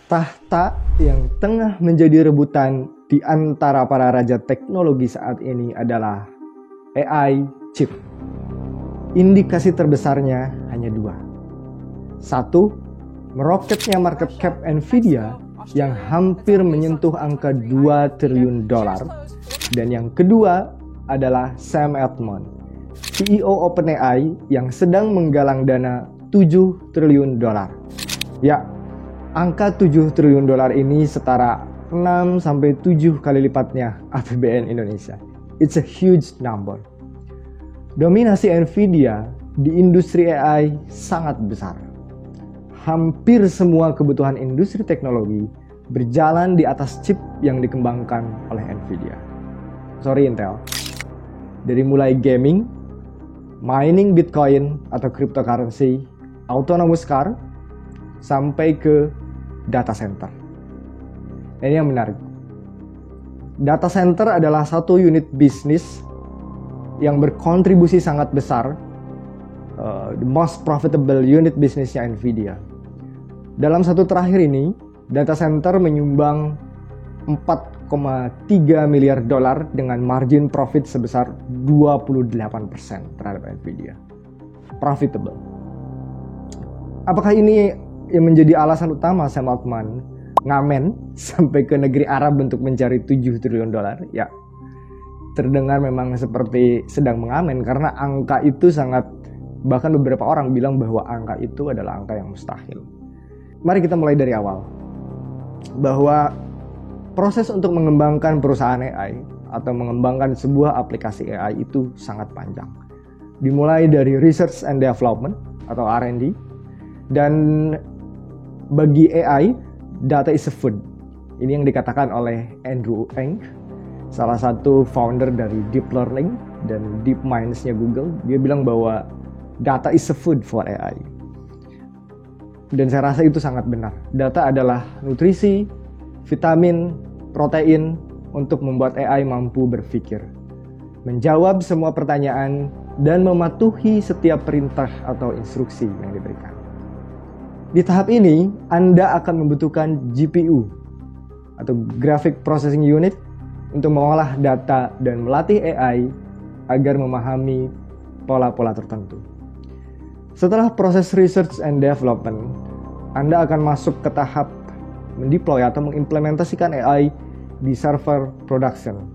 Tahta yang tengah menjadi rebutan di antara para raja teknologi saat ini adalah AI chip. Indikasi terbesarnya hanya dua. Satu, meroketnya market cap Nvidia yang hampir menyentuh angka $2 triliun. Dan yang kedua adalah Sam Altman, CEO OpenAI yang sedang menggalang dana $7 triliun. Ya, angka $7 triliun ini setara 6-7 kali lipatnya APBN Indonesia. It's a huge number. Dominasi Nvidia di industri AI sangat besar. Hampir semua kebutuhan industri teknologi berjalan di atas chip yang dikembangkan oleh Nvidia. Sorry Intel. Dari mulai gaming, mining Bitcoin atau cryptocurrency, autonomous car, sampai ke data center. Ini yang menarik. Data center adalah satu unit bisnis yang berkontribusi sangat besar, the most profitable unit bisnisnya Nvidia. Dalam satu terakhir ini, data center menyumbang $4,3 miliar dengan margin profit sebesar 28% terhadap Nvidia. Profitable. Apakah ini yang menjadi alasan utama Sam Altman ngamen sampai ke negeri Arab untuk mencari $7 triliun? Ya, terdengar memang seperti sedang mengamen karena angka itu sangat, bahkan beberapa orang bilang bahwa angka itu adalah angka yang mustahil. Mari kita mulai dari awal. Bahwa proses untuk mengembangkan perusahaan AI atau mengembangkan sebuah aplikasi AI itu sangat panjang. Dimulai dari research and development atau R&D. Dan bagi AI, data is a food. Ini yang dikatakan oleh Andrew Ng, salah satu founder dari Deep Learning dan Deep Minds-nya Google. Dia bilang bahwa data is a food for AI. Dan saya rasa itu sangat benar. Data adalah nutrisi, vitamin, protein untuk membuat AI mampu berpikir, menjawab semua pertanyaan, dan mematuhi setiap perintah atau instruksi yang diberikan. Di tahap ini, Anda akan membutuhkan GPU atau Graphic Processing Unit untuk mengolah data dan melatih AI agar memahami pola-pola tertentu. Setelah proses research and development, Anda akan masuk ke tahap mendeploy atau mengimplementasikan AI di server production,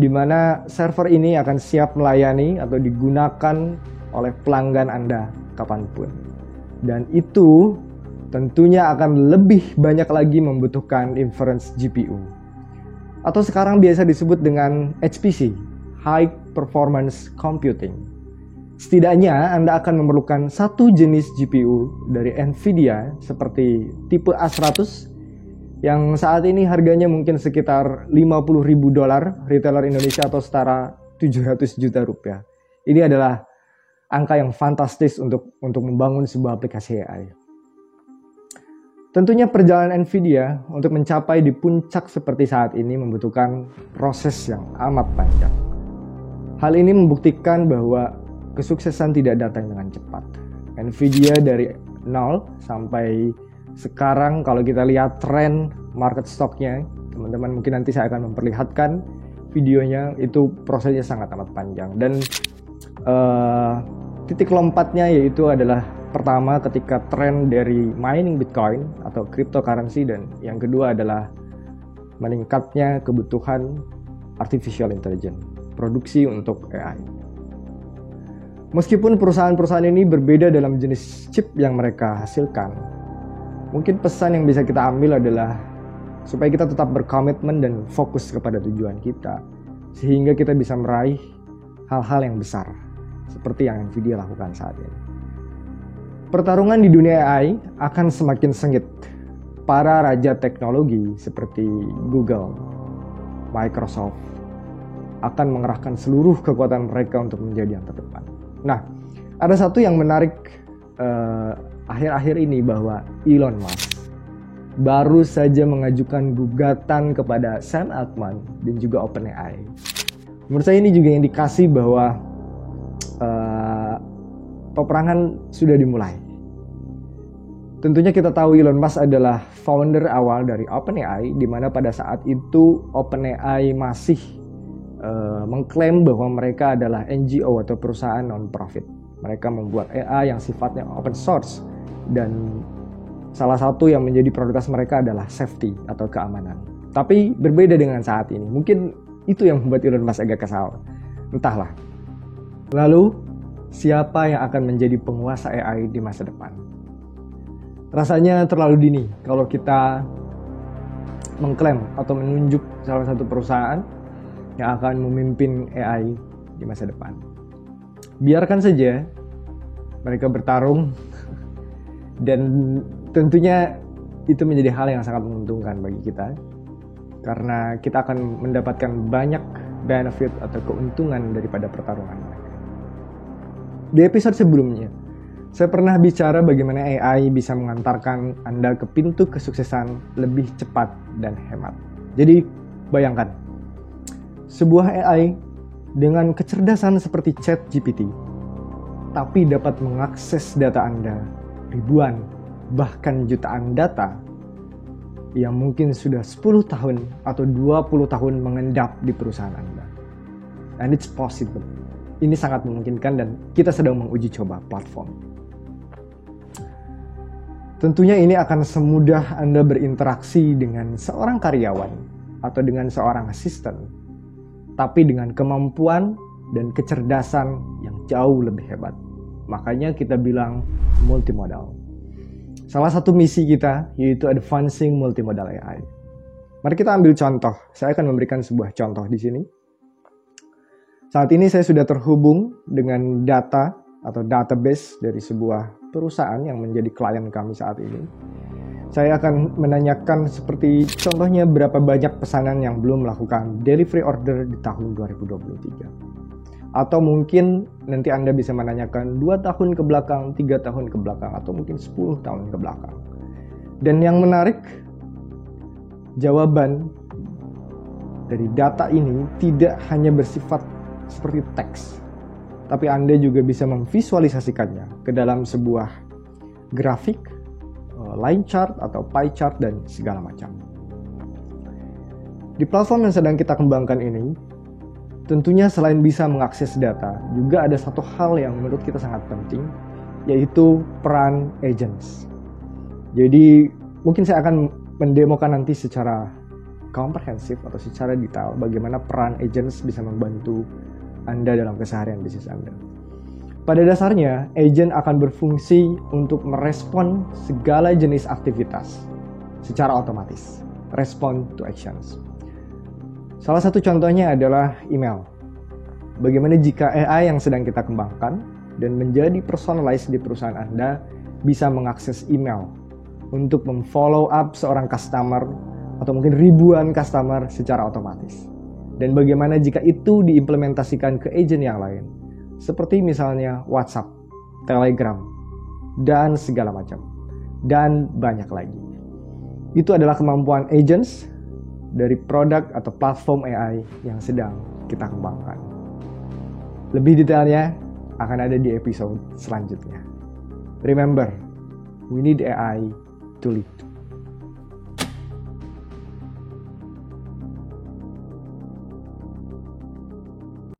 di mana server ini akan siap melayani atau digunakan oleh pelanggan Anda kapanpun. Dan itu tentunya akan lebih banyak lagi membutuhkan inference GPU. Atau sekarang biasa disebut dengan HPC, High Performance Computing. Setidaknya Anda akan memerlukan satu jenis GPU dari Nvidia seperti tipe A100 yang saat ini harganya mungkin sekitar $50.000 retailer Indonesia atau setara 700 juta rupiah. Ini adalah angka yang fantastis untuk membangun sebuah aplikasi AI. Tentunya perjalanan Nvidia untuk mencapai di puncak seperti saat ini membutuhkan proses yang amat panjang. Hal ini membuktikan bahwa kesuksesan tidak datang dengan cepat. Nvidia dari 0 sampai sekarang, kalau kita lihat tren market stocknya, teman-teman mungkin nanti saya akan memperlihatkan videonya, itu prosesnya sangat amat panjang. Dan titik lompatnya yaitu adalah pertama ketika tren dari mining Bitcoin atau cryptocurrency, dan yang kedua adalah meningkatnya kebutuhan artificial intelligence, produksi untuk AI. Meskipun perusahaan-perusahaan ini berbeda dalam jenis chip yang mereka hasilkan, mungkin pesan yang bisa kita ambil adalah supaya kita tetap berkomitmen dan fokus kepada tujuan kita, sehingga kita bisa meraih hal-hal yang besar seperti yang Nvidia lakukan saat ini. Pertarungan di dunia AI akan semakin sengit. Para raja teknologi seperti Google, Microsoft akan mengerahkan seluruh kekuatan mereka untuk menjadi yang terdepan. Nah, ada satu yang menarik akhir-akhir ini, bahwa Elon Musk baru saja mengajukan gugatan kepada Sam Altman dan juga OpenAI. Menurut saya ini juga indikasi bahwa peperangan sudah dimulai. Tentunya kita tahu Elon Musk adalah founder awal dari OpenAI, di mana pada saat itu OpenAI masih mengklaim bahwa mereka adalah NGO atau perusahaan non-profit. Mereka membuat AI yang sifatnya open source, dan salah satu yang menjadi prioritas mereka adalah safety atau keamanan. Tapi berbeda dengan saat ini. Mungkin itu yang membuat Elon Musk agak kesal. Entahlah. Lalu, siapa yang akan menjadi penguasa AI di masa depan? Rasanya terlalu dini kalau kita mengklaim atau menunjuk salah satu perusahaan yang akan memimpin AI di masa depan. Biarkan saja mereka bertarung, dan tentunya itu menjadi hal yang sangat menguntungkan bagi kita, karena kita akan mendapatkan banyak benefit atau keuntungan daripada pertarungan mereka. Di episode sebelumnya, saya pernah bicara bagaimana AI bisa mengantarkan Anda ke pintu kesuksesan lebih cepat dan hemat. Jadi, bayangkan, sebuah AI dengan kecerdasan seperti ChatGPT, tapi dapat mengakses data Anda, ribuan, bahkan jutaan data, yang mungkin sudah 10 tahun atau 20 tahun mengendap di perusahaan Anda. And it's possible. Ini sangat memungkinkan, dan kita sedang menguji coba platform. Tentunya ini akan semudah Anda berinteraksi dengan seorang karyawan atau dengan seorang asisten, tapi dengan kemampuan dan kecerdasan yang jauh lebih hebat. Makanya kita bilang multimodal. Salah satu misi kita yaitu advancing multimodal AI. Mari kita ambil contoh. Saya akan memberikan sebuah contoh di sini. Saat ini saya sudah terhubung dengan data atau database dari sebuah perusahaan yang menjadi klien kami saat ini. Saya akan menanyakan seperti contohnya berapa banyak pesanan yang belum melakukan delivery order di tahun 2023. Atau mungkin nanti Anda bisa menanyakan 2 tahun ke belakang, 3 tahun ke belakang, atau mungkin 10 tahun ke belakang. Dan yang menarik, jawaban dari data ini tidak hanya bersifat seperti teks, tapi Anda juga bisa memvisualisasikannya ke dalam sebuah grafik, line chart atau pie chart, dan segala macam. Di platform yang sedang kita kembangkan ini, tentunya selain bisa mengakses data, juga ada satu hal yang menurut kita sangat penting, yaitu peran agents. Jadi mungkin saya akan mendemokan nanti secara komprehensif atau secara detail bagaimana peran agents bisa membantu Anda dalam keseharian bisnis Anda. Pada dasarnya, agent akan berfungsi untuk merespon segala jenis aktivitas secara otomatis. Respond to actions. Salah satu contohnya adalah email. Bagaimana jika AI yang sedang kita kembangkan dan menjadi personalized di perusahaan Anda bisa mengakses email untuk memfollow up seorang customer atau mungkin ribuan customer secara otomatis. Dan bagaimana jika itu diimplementasikan ke agent yang lain, seperti misalnya WhatsApp, Telegram, dan segala macam, dan banyak lagi. Itu adalah kemampuan agents dari produk atau platform AI yang sedang kita kembangkan. Lebih detailnya akan ada di episode selanjutnya. Remember, we need AI to lead.